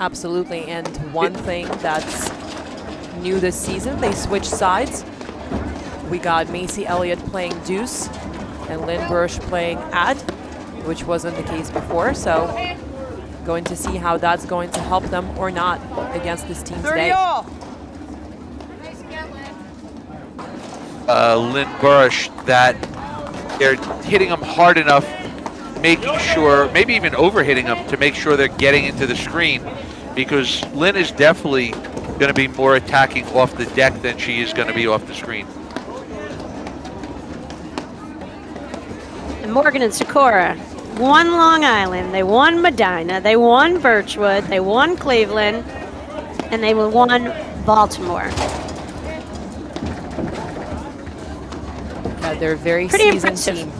Absolutely, and one thing that's new this season, they switched sides. We got Macy Elliott playing deuce and Lynn Bursch playing ad, which wasn't the case before, so going to see how that's going to help them or not against this team today. Lynn Bursch, that they're hitting them hard enough, making sure, maybe even overhitting them to make sure they're getting into the screen, because Lynn is definitely going to be more attacking off the deck than she is going to be off the screen. And Morgan and Socorro won Long Island, they won Medina, they won Birchwood, they won Cleveland, and they won Baltimore. Yeah, they're a very Pretty seasoned impressive team.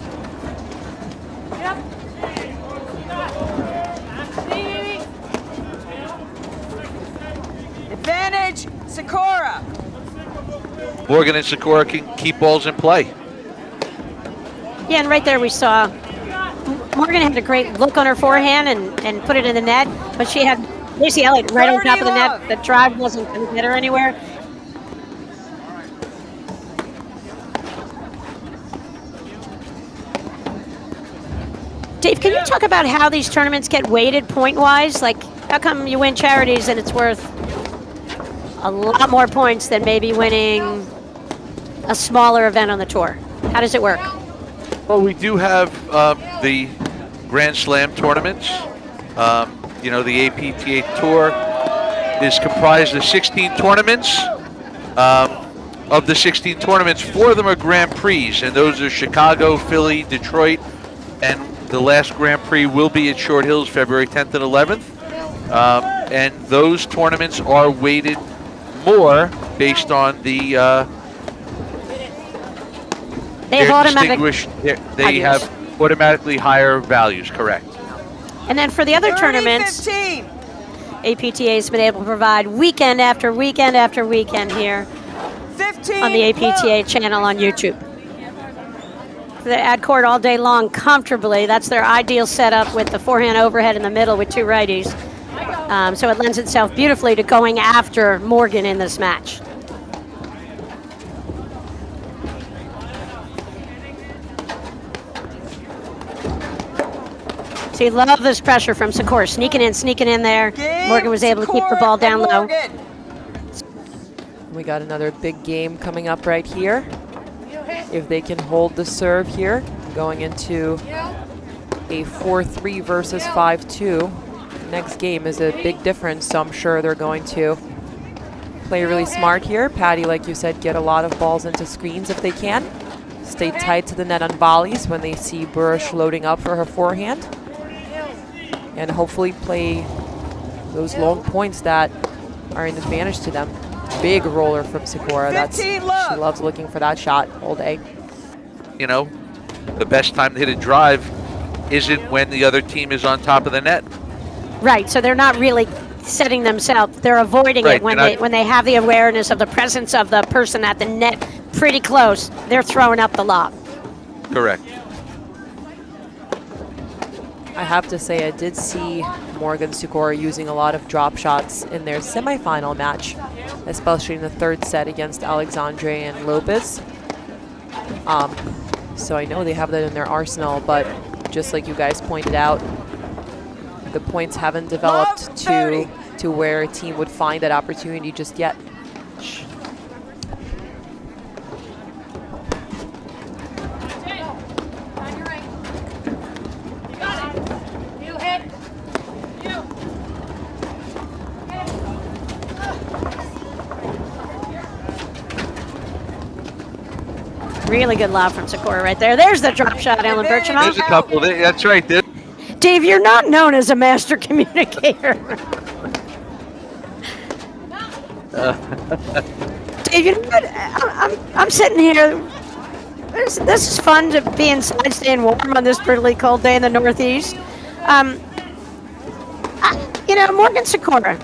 Advantage, Socorro. Morgan and Socorro can keep balls in play. Yeah, and right there we saw Morgan had a great look on her forehand and put it in the net, but she had Macy Elliott right on top of the net. The drive wasn't going to get her anywhere. Dave, can you talk about how these tournaments get weighted point-wise? Like, how come you win charities and it's worth a lot more points than maybe winning a smaller event on the tour? How does it work? Well, we do have the Grand Slam tournaments. You know, the APTA Tour is comprised of 16 tournaments. Of the 16 tournaments, 4 of them are Grand Prix, and those are Chicago, Philly, Detroit, and the last Grand Prix will be at Short Hills February 10th and 11th. And those tournaments are weighted more based on the They have automatically higher values, correct. And then for the other tournaments, 15. APTA has been able to provide weekend after weekend after weekend here 15. on the APTA channel on YouTube. The ad court all day long comfortably. That's their ideal setup with the forehand overhead in the middle with 2 righties. So it lends itself beautifully to going after Morgan in this match. So you love this pressure from Socorro, sneaking in there. Morgan was able to keep the ball down low. We got another big game coming up right here. If they can hold the serve here, going into a 4-3 versus 5-2. Next game is a big difference, so I'm sure they're going to play really smart here. Patty, like you said, get a lot of balls into screens if they can. Stay tight to the net on volleys when they see Bursch loading up for her forehand. And hopefully play those long points that are an advantage to them. Big roller from Socorro. She loves looking for that shot all day. You know, the best time to hit a drive isn't when the other team is on top of the net. Right, so they're not really setting themselves. They're avoiding it when they have the awareness of the presence of the person at the net pretty close. They're throwing up the lob. Correct. I have to say I did see Morgan Socorro using a lot of drop shots in their semifinal match, especially in the 3rd set against Alexandre and Lopez. So I know they have that in their arsenal, but just like you guys pointed out, the points haven't developed to where a team would find that opportunity just yet. Really good lob from Socorro right there. There's the drop shot, Ellen Birchman. There's a couple. That's right. Dave, you're not known as a master communicator. Dave, you know what? I'm sitting here. This is fun to be inside, staying warm on this brutally cold day in the Northeast. You know, Morgan Socorro.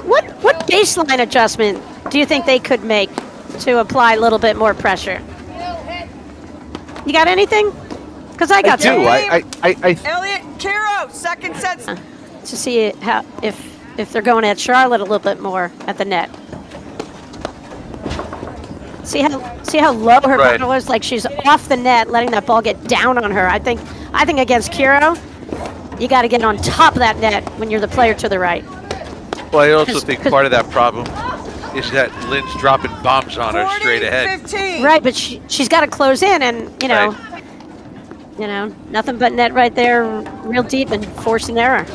What baseline adjustment do you think they could make to apply a little bit more pressure? You got anything? Because I got some. Elliott Kiro, second set. to see how if they're going at Charlotte a little bit more at the net. See how low her Right. ball is? Like she's off the net, letting that ball get down on her. I think against Kiro, you got to get on top of that net when you're the player to the right. Well, I also 'Cause- think 'cause- part of that problem is that Lynn's dropping bombs on her 40, straight ahead. 15. Right, but she's got to close in, and Right. nothing but net right there, real deep and forcing error.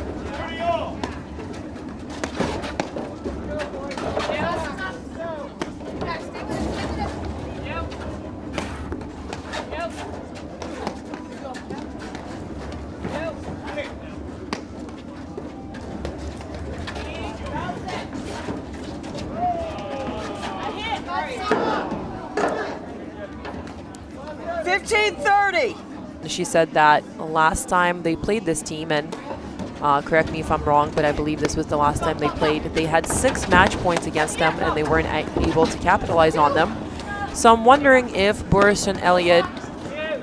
Fifteen 30. She said that last time they played this team, and correct me if I'm wrong, but I believe this was the last time they played, they had 6 match points against them, and they weren't able to capitalize on them. So I'm wondering if Boris and Elliott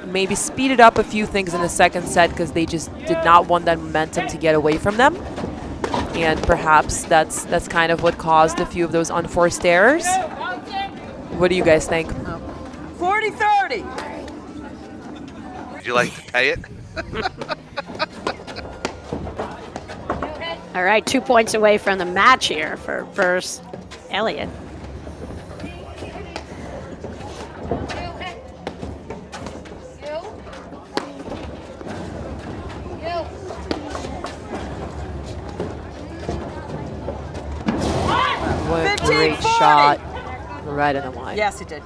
maybe speeded up a few things in the second set because they just did not want that momentum to get away from them. And perhaps that's kind of what caused a few of those unforced errors. What do you guys think? 40 30. Would you like to pay it? All right, 2 points away from the match here for Burrs Elliott. What a 15, great 40. shot right in the line. Yes, it did.